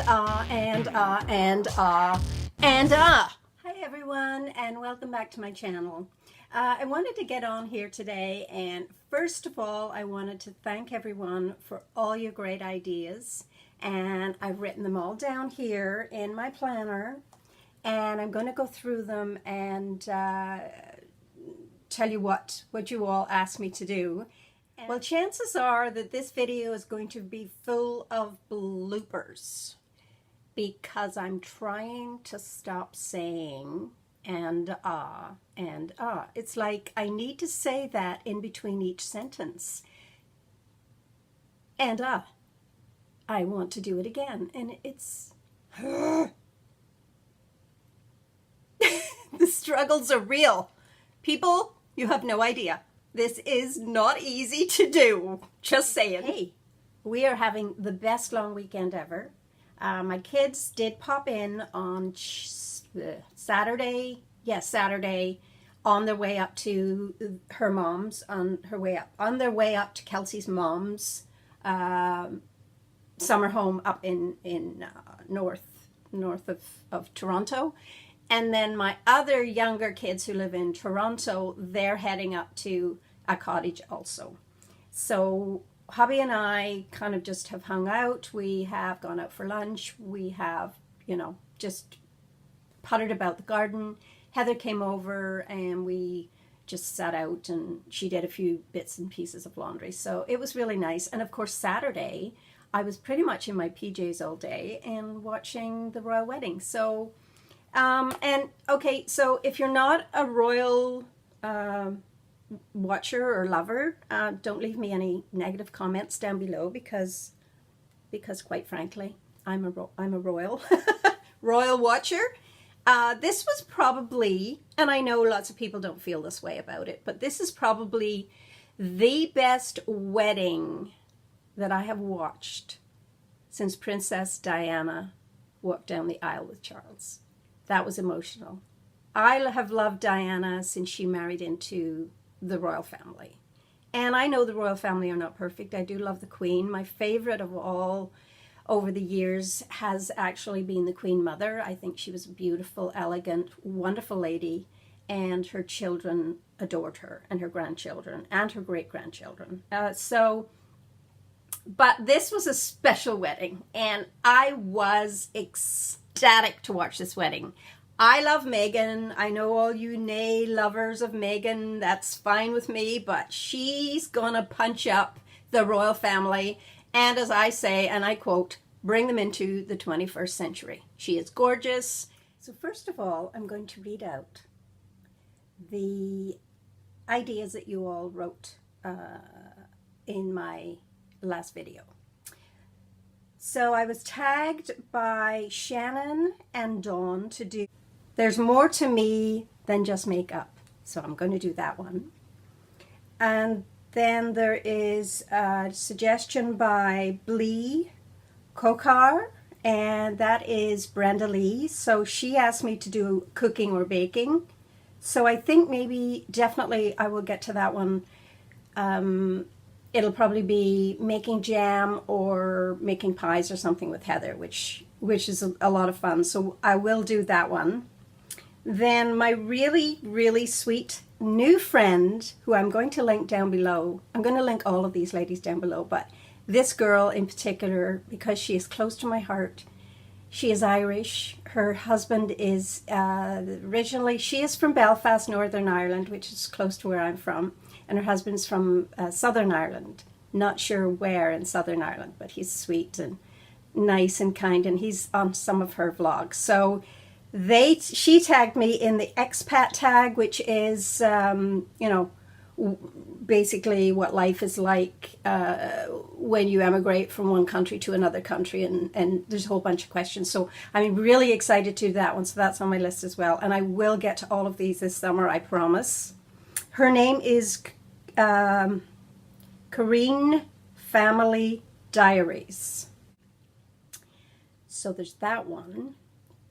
Hi everyone, and welcome back to my channel. I wanted to get on here today, and first of all I wanted to thank everyone for all your great ideas, and I've written them all down here in my planner, and I'm going to go through them and tell you what you all asked me to do. Well, chances are that this video is going to be full of bloopers because I'm trying to stop saying and ah. It's like I need to say that in between each sentence. And I want to do it again, and it's the struggles are real. People, you have no idea. This is not easy to do. Just saying. Hey, we are having the best long weekend ever. My kids did pop in on Saturday. Yes, Saturday, on their way up to her mom's, on their way up to Kelsey's mom's summer home up in north of Toronto. And then my other younger kids who live in Toronto, they're heading up to a cottage also. So hubby and I kind of just have hung out. We have gone out for lunch. We have, just puttered about the garden. Heather came over and we just sat out, and she did a few bits and pieces of laundry. So it was really nice. And of course, Saturday, I was pretty much in my PJs all day and watching the royal wedding. So and okay, so if you're not a royal watcher or lover, don't leave me any negative comments down below because quite frankly, I'm a royal royal watcher. This was probably, and I know lots of people don't feel this way about it, but this is probably the best wedding that I have watched since Princess Diana walked down the aisle with Charles. That was emotional. I have loved Diana since she married into the royal family. And I know the royal family are not perfect. I do love the Queen. My favorite of all over the years has actually been the Queen Mother. I think she was a beautiful, elegant, wonderful lady, and her children adored her, and her grandchildren, and her great-grandchildren. But this was a special wedding, and I was ecstatic to watch this wedding. I love Meghan. I know all you nay lovers of Meghan. That's fine with me, but she's gonna punch up the royal family, and as I say, and I quote, bring them into the 21st century. She is gorgeous. So first of all, I'm going to read out the ideas that you all wrote in my last video. So I was tagged by Shannon and Dawn to do There's More to Me Than Just Makeup. So I'm going to do that one. And then there is a suggestion by Blee Kokar, and that is Brenda Lee. So she asked me to do cooking or baking. So I think maybe definitely I will get to that one. It'll probably be making jam or making pies or something with Heather, which is a lot of fun. So I will do that one. Then my really, really sweet new friend, who I'm going to link down below. I'm going to link all of these ladies down below, but this girl in particular, because she is close to my heart. She is Irish. Her husband is she is from Belfast, Northern Ireland, which is close to where I'm from. And her husband's from Southern Ireland. Not sure where in Southern Ireland, but he's sweet and nice and kind, and he's on some of her vlogs. So she tagged me in the expat tag, which is, basically what life is like when you emigrate from one country to another country, and there's a whole bunch of questions. So I'm really excited to do that one, so that's on my list as well. And I will get to all of these this summer, I promise. Her name is Karrane Family Diaries. So there's that one.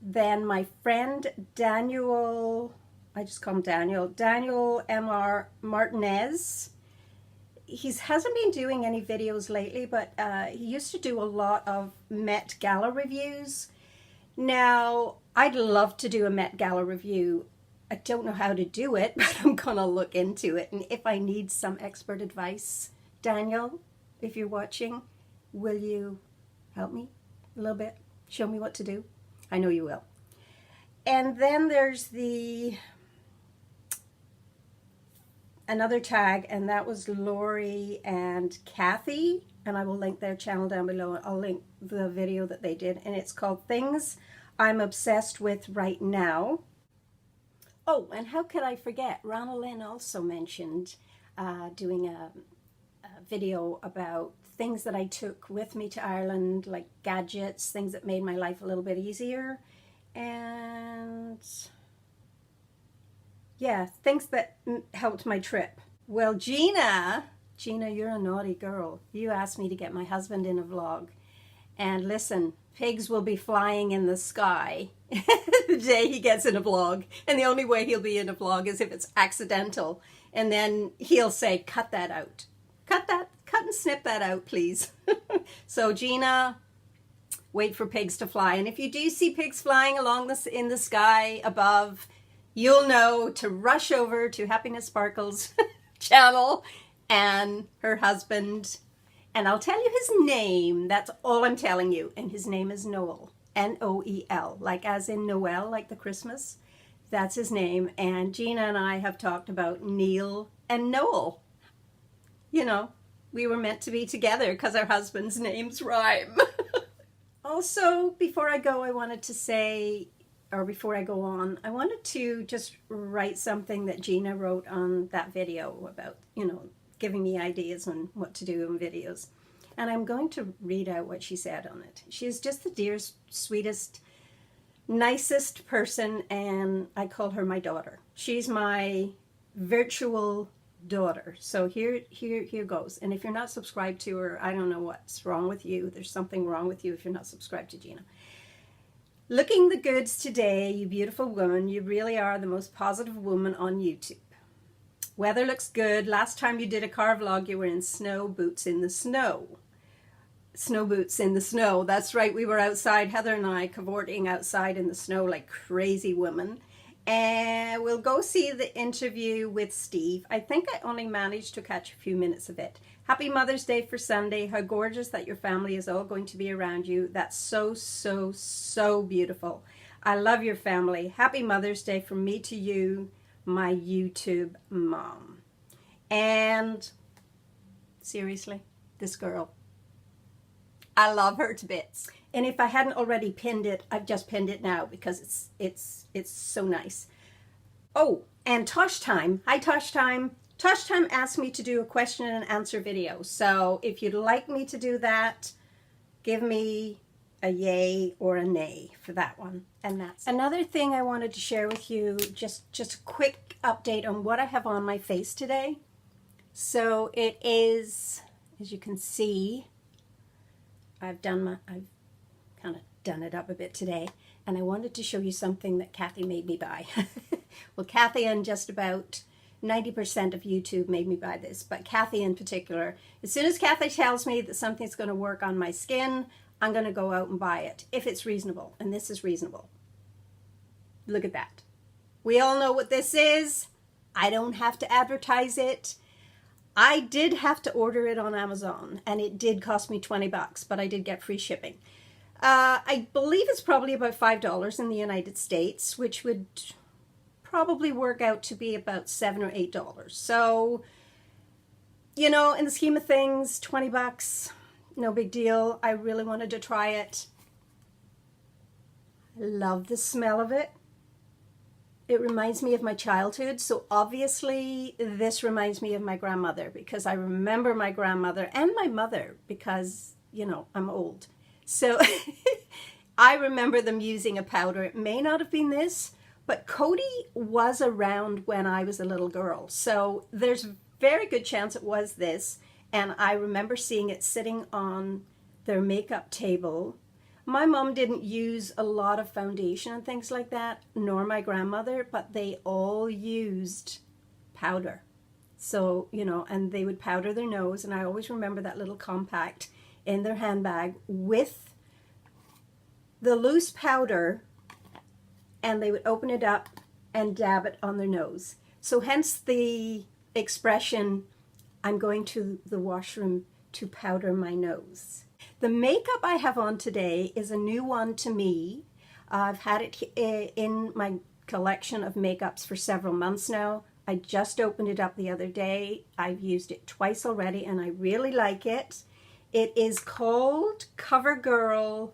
Then my friend Daniel, I just call him Daniel M.R. Martinez, he hasn't been doing any videos lately, but he used to do a lot of Met Gala reviews. Now, I'd love to do a Met Gala review. I don't know how to do it, but I'm gonna look into it. And if I need some expert advice, Daniel, if you're watching, will you help me a little bit? Show me what to do? I know you will. And then there's another tag, and that was Lori and Kathy, and I will link their channel down below. I'll link the video that they did, and it's called Things I'm Obsessed With Right Now. Oh, and how could I forget? Ranilynn also mentioned doing a video about things that I took with me to Ireland, like gadgets, things that made my life a little bit easier, and yeah, things that helped my trip. Well, Gina, you're a naughty girl. You asked me to get my husband in a vlog, and listen, pigs will be flying in the sky the day he gets in a vlog, and the only way he'll be in a vlog is if it's accidental, and then he'll say, cut that out. Cut and snip that out, please. So Gina, wait for pigs to fly, and if you do see pigs flying along in the sky above, you'll know to rush over to Happiness Sparkle's channel and her husband, and I'll tell you his name. That's all I'm telling you. And his name is Noel, N-O-E-L, like as in Noel, like the Christmas. That's his name. And Gina and I have talked about Neil and Noel. You know, we were meant to be together because our husbands' names rhyme. Also, before I go, I wanted to say, or before I go on, I wanted to just write something that Gina wrote on that video about, you know, giving me ideas on what to do in videos. And I'm going to read out what she said on it. She is just the dearest, sweetest, nicest person, and I call her my daughter. She's my virtual daughter. So here goes. And if you're not subscribed to her, I don't know what's wrong with you. There's something wrong with you if you're not subscribed to Gina. Looking the goods today, you beautiful woman. You really are the most positive woman on YouTube. Weather looks good. Last time you did a car vlog, you were in snow boots in the snow. Snow boots in the snow. That's right. We were outside, Heather and I, cavorting outside in the snow like crazy women. And we'll go see the interview with Steve. I think I only managed to catch a few minutes of it. Happy Mother's Day for Sunday. How gorgeous that your family is all going to be around you. That's so, so, so beautiful. I love your family. Happy Mother's Day from me to you, my YouTube mom. And seriously, this girl, I love her to bits. And if I hadn't already pinned it, I've just pinned it now because it's so nice. Oh, and Tosh Time. Hi, Tosh Time. Tosh Time asked me to do a question and answer video. So if you'd like me to do that, give me a yay or a nay for that one. And that's another thing I wanted to share with you, just a quick update on what I have on my face today. So it is, as you can see, I've kind of done it up a bit today, and I wanted to show you something that Kathy made me buy. Well, Kathy and just about 90% of YouTube made me buy this, but Kathy in particular, as soon as Kathy tells me that something's going to work on my skin, I'm going to go out and buy it, if it's reasonable, and this is reasonable. Look at that. We all know what this is. I don't have to advertise it. I did have to order it on Amazon, and it did cost me 20 bucks, but I did get free shipping. I believe it's probably about $5 in the United States, which would probably work out to be about $7 or $8. So, you know, in the scheme of things, 20 bucks, no big deal. I really wanted to try it. I love the smell of it. It reminds me of my childhood, so obviously this reminds me of my grandmother, because I remember my grandmother and my mother, because, you know, I'm old. So I remember them using a powder. It may not have been this, but COTY was around when I was a little girl. So there's a very good chance it was this, and I remember seeing it sitting on their makeup table. My mom didn't use a lot of foundation and things like that, nor my grandmother, but they all used powder. So, you know, and they would powder their nose, and I always remember that little compact in their handbag with the loose powder, and they would open it up and dab it on their nose. So hence the expression, I'm going to the washroom to powder my nose. The makeup I have on today is a new one to me. I've had it in my collection of makeups for several months now. I just opened it up the other day. I've used it twice already and I really like it. It is called CoverGirl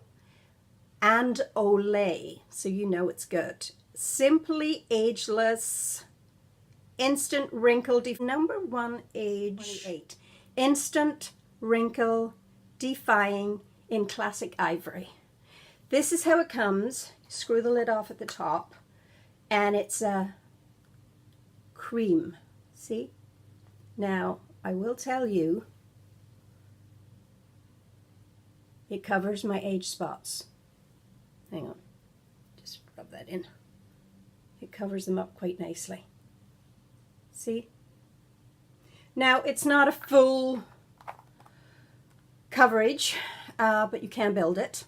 and Olay, so you know it's good. Simply Ageless Instant Wrinkle number 1 age 28. Instant Wrinkle Defying in Classic Ivory. This is how it comes. Screw the lid off at the top, and it's a cream. See? Now, I will tell you, it covers my age spots. Hang on, just rub that in. It covers them up quite nicely. See? Now, it's not a full coverage, but you can build it.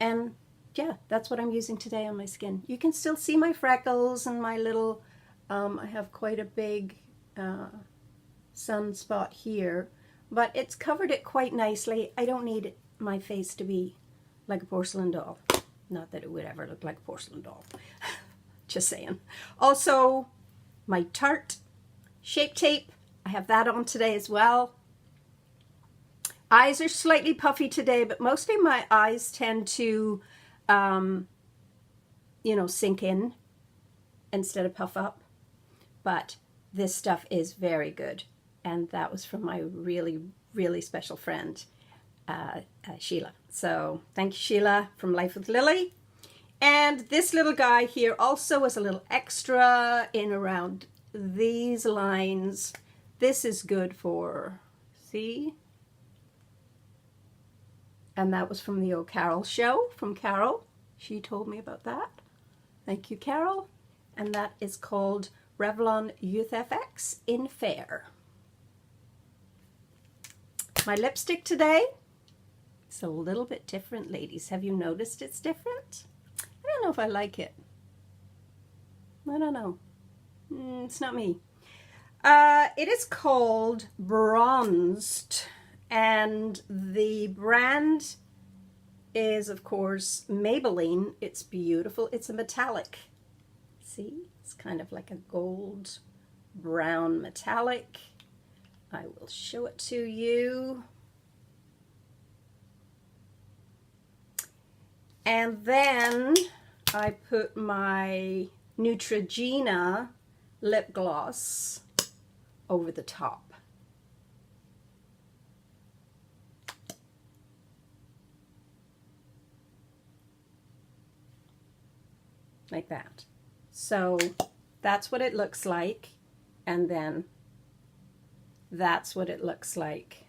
And yeah, that's what I'm using today on my skin. You can still see my freckles and my little, I have quite a big sunspot here, but it's covered it quite nicely. I don't need my face to be like a porcelain doll. Not that it would ever look like a porcelain doll. Just saying. Also, my Tarte Shape Tape. I have that on today as well. Eyes are slightly puffy today, but mostly my eyes tend to, you know, sink in instead of puff up. But this stuff is very good. And that was from my really, really special friend, Sheila. So thank you, Sheila, from Life with Lily. And this little guy here also is a little extra in around these lines. This is good for, see? And that was from the old Carol show, from Carol. She told me about that. Thank you, Carol. And that is called Revlon Youth FX in Fair. My lipstick today is a little bit different, ladies. Have you noticed it's different? I don't know if I like it. I don't know. It's not me. It is called Bronzed, and the brand is, of course, Maybeline. It's beautiful. It's a metallic. See? It's kind of like a gold brown metallic. I will show it to you. And then I put my Neutrogena lip gloss over the top. Like that. So that's what it looks like, and then that's what it looks like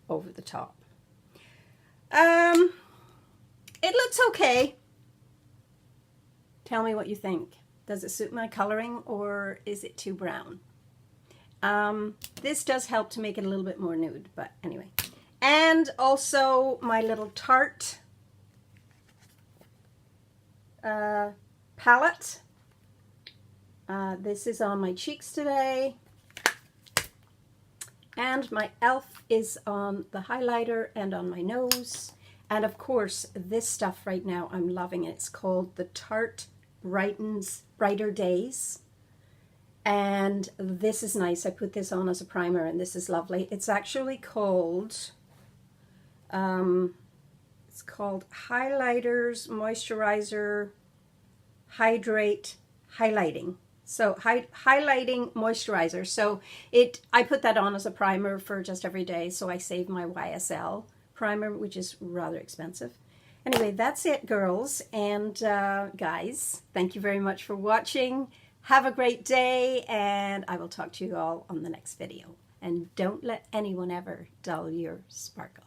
over the top. It looks okay. Tell me what you think. Does it suit my coloring, or is it too brown? This does help to make it a little bit more nude, but anyway. And also my little Tarte palette. This is on my cheeks today. And my e.l.f. is on the highlighter and on my nose. And of course, this stuff right now, I'm loving it. It's called the Tarte Brightens Brighter Days. And this is nice. I put this on as a primer, and this is lovely. It's actually called, it's called Highlighters Moisturizer Hydrate Highlighting. So highlighting moisturizer. So I put that on as a primer for just every day. So I save my YSL primer, which is rather expensive. Anyway, that's it, girls and guys. Thank you very much for watching. Have a great day, and I will talk to you all on the next video. And don't let anyone ever dull your sparkle.